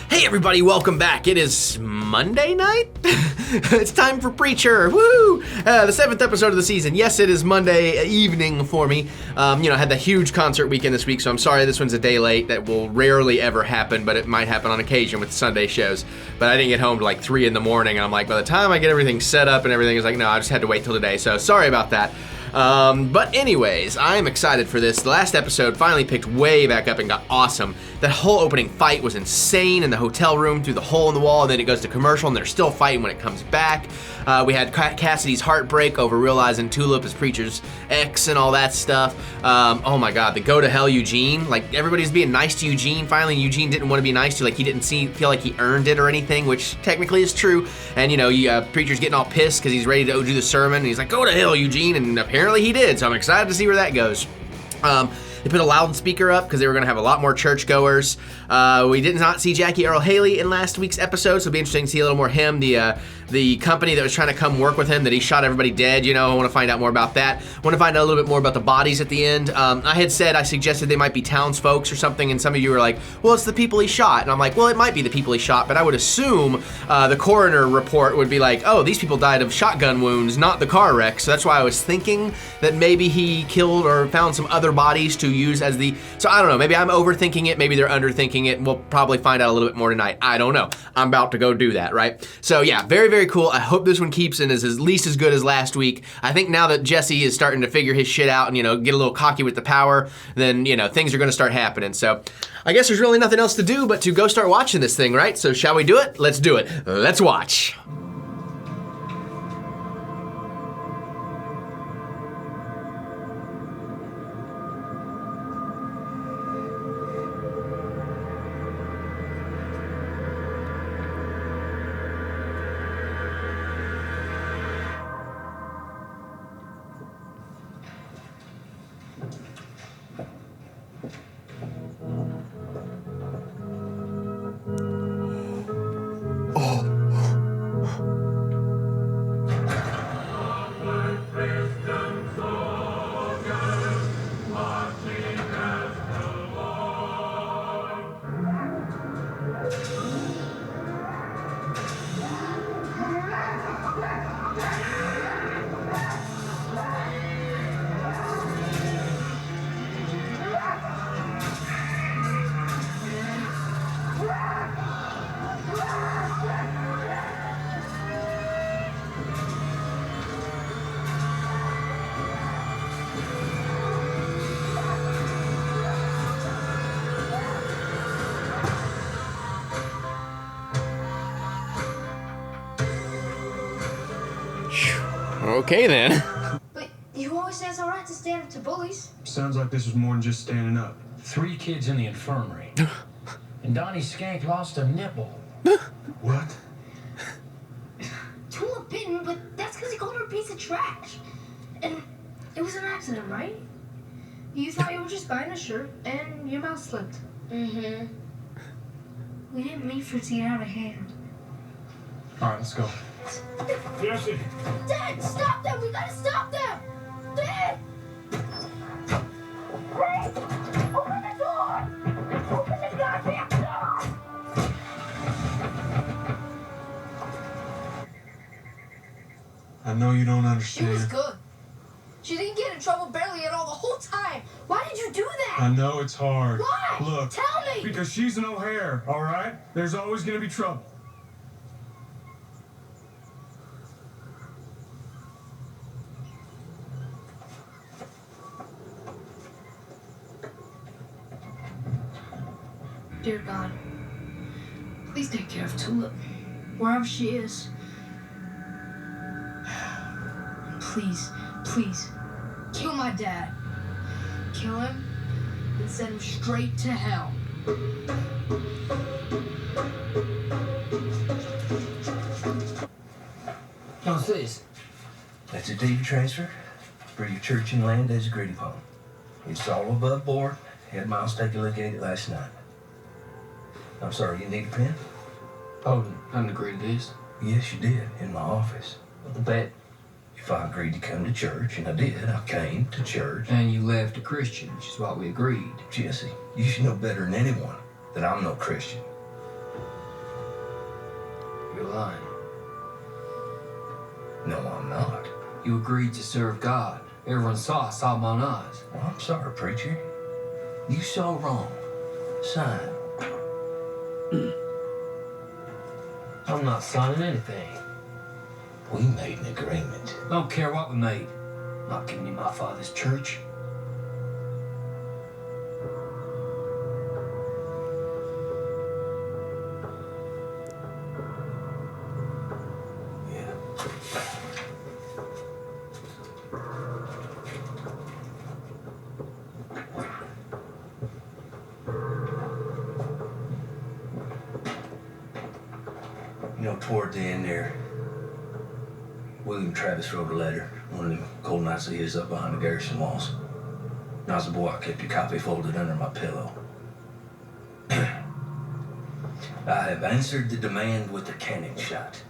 Hey everybody, welcome back. It is Monday night? It's time for Preacher. Woo! The 7th episode of the season. Yes, it is Monday evening for me. I had the huge concert weekend this week, so I'm sorry this one's a day late. That will rarely ever happen, but it might happen on occasion with Sunday shows. But I didn't get home till like 3 in the morning, and I'm like, by the time I get everything set up and everything, it's like, no, I just had to wait till today, so sorry about that. But anyways, I am excited for this. The last episode finally picked way back up and got awesome. That whole opening fight was insane in the hotel room through the hole in the wall, and then it goes to commercial and they're still fighting when it comes back. We had Cassidy's heartbreak over realizing Tulip is Preacher's ex and all that stuff. Oh my god, the go to hell Eugene. Like, everybody's being nice to Eugene. Finally, Eugene didn't want to be nice to, like, he didn't feel like he earned it or anything, which technically is true. And, Preacher's getting all pissed because he's ready to go do the sermon, and he's like, go to hell, Eugene, and apparently he did, so I'm excited to see where that goes. They put a loudspeaker up because they were going to have a lot more churchgoers. We did not see Jackie Earl Haley in last week's episode, so it'll be interesting to see a little more him. The company that was trying to come work with him, that he shot everybody dead, I want to find out more about that. I want to find out a little bit more about the bodies at the end. I suggested they might be townsfolk or something, and some of you were like, well, it's the people he shot. And I'm like, well, it might be the people he shot, but I would assume the coroner report would be like, oh, these people died of shotgun wounds, not the car wreck. So that's why I was thinking that maybe he killed or found some other bodies to use as so I don't know, maybe I'm overthinking it, maybe they're underthinking it. We'll probably find out a little bit more tonight. I don't know. I'm about to go do that, right? So yeah, very, very cool. I hope this one keeps and is at least as good as last week. I think now that Jesse is starting to figure his shit out and, get a little cocky with the power, then, things are going to start happening. So I guess there's really nothing else to do but to go start watching this thing, right? So shall we do it? Let's do it. Let's watch. Okay then. But you always say it's alright to stand up to bullies. Sounds like this was more than just standing up. 3 kids in the infirmary. And Donnie Skank lost a nipple. What? Tulip bitten, but that's because he called her a piece of trash. And it was an accident, right? You thought you were just buying a shirt, and your mouth slipped. Mm-hmm. We didn't mean for it to get out of hand. Alright, let's go. Jesse! Dad, stop them! We gotta stop them! Dad! Please! Open the door! Open the goddamn door! I know you don't She understand. was good. She didn't get in trouble barely at all the whole time. Why did you do that? I know it's hard. Why? Look. Tell me! Because she's an O'Hare, alright? There's always gonna be trouble. Dear God, please take care of Tulip, wherever she is. Please, please, kill my dad. Kill him and send him straight to hell. What's this? That's a deed of transfer for your church and land as agreed upon. It's all above board. Had Miles take a look at it last night. I'm sorry, you need a pen? Oh, I didn't agree to this. Yes, you did, in my office. What the bet? If I agreed to come to church, and I did, I came to church. And you left a Christian, which is what we agreed. Jesse, you should know better than anyone that I'm no Christian. You're lying. No, I'm not. You agreed to serve God. Everyone saw my own eyes. Well, I'm sorry, preacher. You saw wrong. Sign. I'm not signing anything. We made an agreement. I don't care what we made. I'm not giving you my father's church. Yeah. You know, toward the end there, William Travis wrote a letter one of the cold nights of his up behind the garrison walls. When I was a boy, I kept your copy folded under my pillow. I have answered the demand with a cannon shot.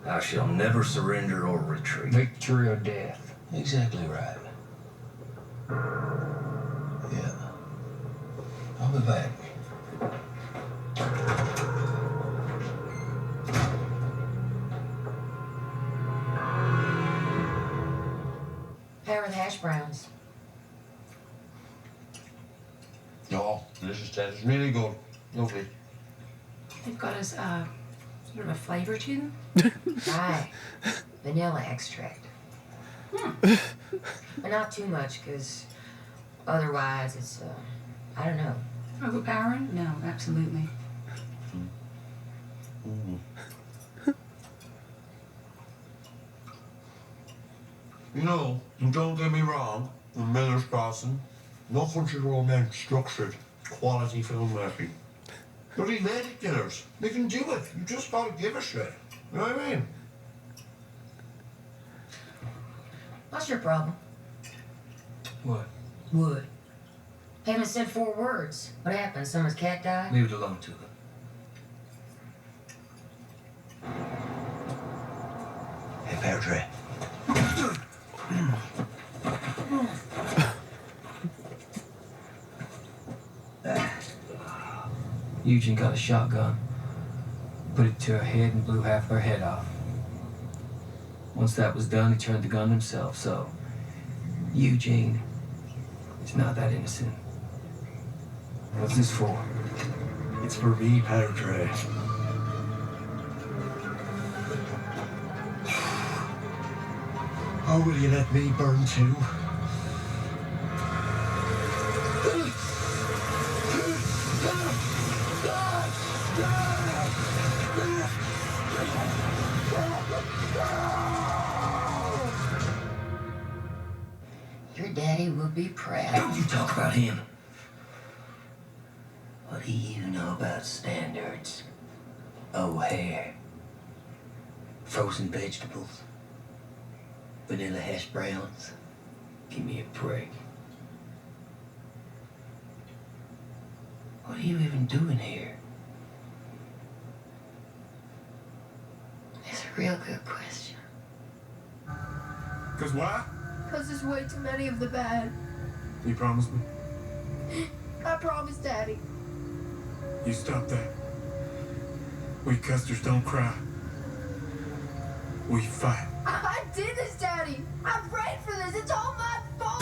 I shall never surrender or retreat. Victory or death. Exactly right. Yeah. I'll be back. How are the hash browns? Oh, delicious. That is really good. Lovely. They've got a sort of a flavor to them. Right. Vanilla extract. But not too much, because otherwise it's, I don't know. Overpowering? No, absolutely. You know, and don't get me wrong, in Miller's Crossing, no country road structured, quality filmmaking. But these lady killers, they can do it. You just gotta give a shit. You know what I mean? What's your problem? What? Wood. Haven't said 4 words. What happened? Someone's cat died? Leave it alone, Tula. Hey, Patrick. Eugene got a shotgun, put it to her head and blew half her head off. Once that was done, he turned the gun himself, so Eugene is not that innocent. What's this for? It's for me, Patrick. Or will you let me burn too? Your daddy will be proud. Don't you talk about him. What do you know about standards? O'Hare. Frozen vegetables. Vanilla hash browns. Give me a break. What are you even doing here? That's a real good question. 'Cause why? Because there's way too many of the bad. You promised me? I promise, Daddy. You stop that. We custers don't cry. We fight. I did this, Daddy. I prayed for this. It's all my fault.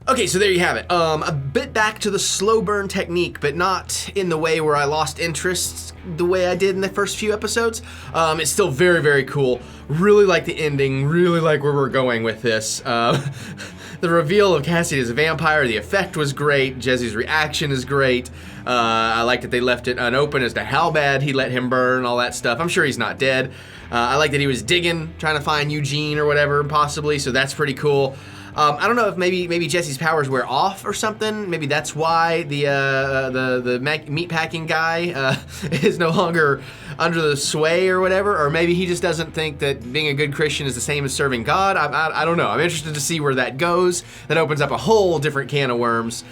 Okay, so there you have it. A bit back to the slow burn technique, but not in the way where I lost interest the way I did in the first few episodes. It's still very, very cool. Really like the ending, really like where we're going with this. The reveal of Cassidy as a vampire, the effect was great. Jesse's reaction is great. I like that they left it unopen as to how bad he let him burn, all that stuff. I'm sure he's not dead. I like that he was digging, trying to find Eugene or whatever, possibly, so that's pretty cool. I don't know if maybe Jesse's powers wear off or something. Maybe that's why the meatpacking guy is no longer under the sway or whatever. Or maybe he just doesn't think that being a good Christian is the same as serving God. I don't know. I'm interested to see where that goes. That opens up a whole different can of worms.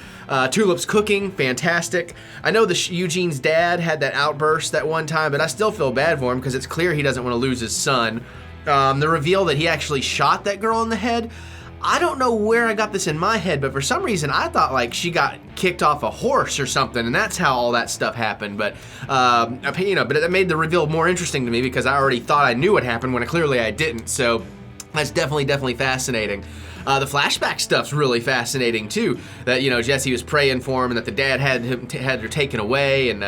Tulip's cooking, fantastic. I know Eugene's dad had that outburst that one time, but I still feel bad for him because it's clear he doesn't want to lose his son. The reveal that he actually shot that girl in the head, I don't know where I got this in my head, but for some reason I thought like she got kicked off a horse or something, and that's how all that stuff happened. But but it made the reveal more interesting to me because I already thought I knew what happened when clearly I didn't. So that's definitely fascinating. The flashback stuff's really fascinating too. That Jesse was praying for him, and that the dad had her taken away, and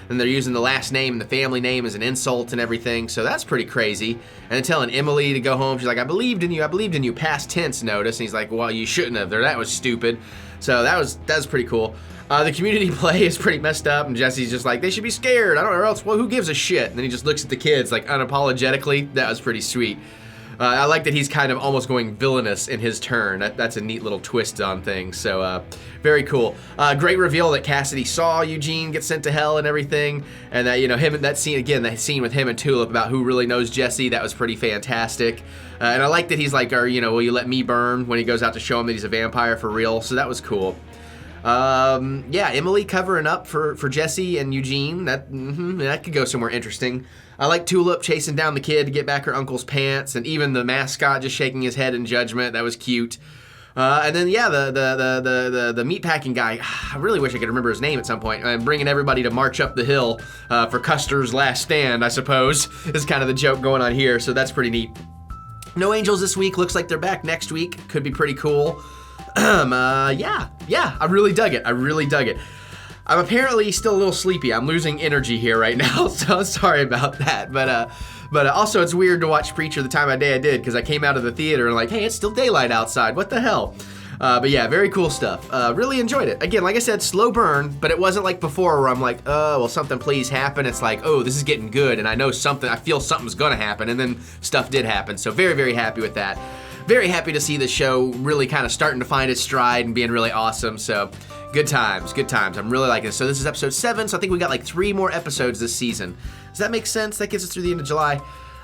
they're using the last name and the family name as an insult and everything. So that's pretty crazy. And then telling Emily to go home, she's like, "I believed in you." Past tense notice, and he's like, "Well, you shouldn't have. That was stupid." So that was pretty cool. The community play is pretty messed up, and Jesse's just like, "They should be scared. I don't know, or else, well, who gives a shit?" And then he just looks at the kids like unapologetically. That was pretty sweet. I like that he's kind of almost going villainous in his turn. That's a neat little twist on things. So very cool. Great reveal that Cassidy saw Eugene get sent to hell and everything, and that him that scene with him and Tulip about who really knows Jesse. That was pretty fantastic. And I like that he's like, will you let me burn, when he goes out to show him that he's a vampire for real. So that was cool. Emily covering up for Jesse and Eugene. That could go somewhere interesting. I like Tulip chasing down the kid to get back her uncle's pants, and even the mascot just shaking his head in judgment. That was cute. And then the meatpacking guy. I really wish I could remember his name at some point. And bringing everybody to march up the hill for Custer's last stand, I suppose, is kind of the joke going on here. So that's pretty neat. No angels this week. Looks like they're back next week. Could be pretty cool. I really dug it. I'm apparently still a little sleepy. I'm losing energy here right now, so sorry about that. But also it's weird to watch Preacher the time of day I did, because I came out of the theater and like, hey, it's still daylight outside. What the hell? But yeah, very cool stuff. Really enjoyed it. Again, like I said, slow burn, but it wasn't like before where I'm like, oh, will something please happen? It's like, oh, this is getting good, and I feel something's gonna happen, and then stuff did happen. So very, very happy with that. Very happy to see the show really kind of starting to find its stride and being really awesome. So good times. I'm really liking this. So this is episode 7, so I think we got like 3 more episodes this season. Does that make sense? That gets us through the end of July.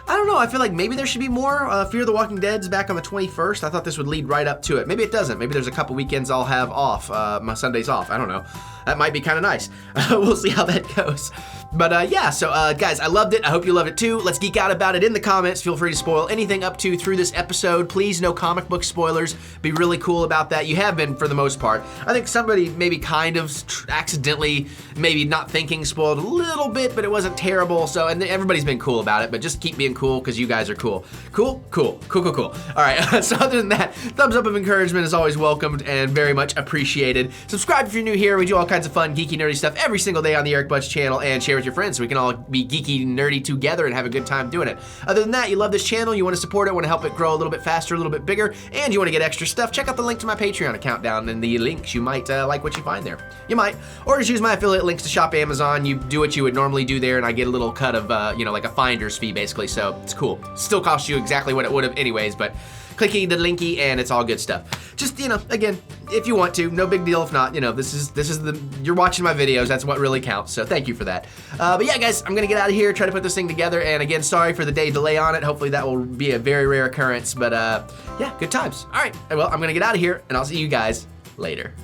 I don't know. I feel like maybe there should be more. Fear the Walking Dead's back on the 21st. I thought this would lead right up to it. Maybe it doesn't. Maybe there's a couple weekends I'll have off. My Sundays off. I don't know. That might be kind of nice. We'll see how that goes. But guys, I loved it. I hope you love it too. Let's geek out about it in the comments. Feel free to spoil anything up to through this episode. Please, no comic book spoilers. Be really cool about that. You have been for the most part. I think somebody maybe kind of accidentally, maybe not thinking, spoiled a little bit, but it wasn't terrible. So, and everybody's been cool about it, but just keep being cool because you guys are cool. Cool. All right, so other than that, thumbs up of encouragement is always welcomed and very much appreciated. Subscribe if you're new here. We do all kinds of fun, geeky, nerdy stuff every single day on the EricButts channel, and share with your friends so we can all be geeky, nerdy together and have a good time doing it. Other than that, you love this channel, you want to support it, want to help it grow a little bit faster, a little bit bigger, and you want to get extra stuff, check out the link to my Patreon account down in the links. You might like what you find there. You might. Or just use my affiliate links to shop Amazon. You do what you would normally do there, and I get a little cut of, like a finder's fee, basically, so it's cool. Still costs you exactly what it would have anyways, but clicky the linky and it's all good stuff. Just, again, if you want to, no big deal. If not, this is you're watching my videos, that's what really counts, so thank you for that. But yeah, guys, I'm gonna get out of here, try to put this thing together, and again, sorry for the day delay on it. Hopefully that will be a very rare occurrence, but yeah, good times. All right, well, I'm gonna get out of here, and I'll see you guys later.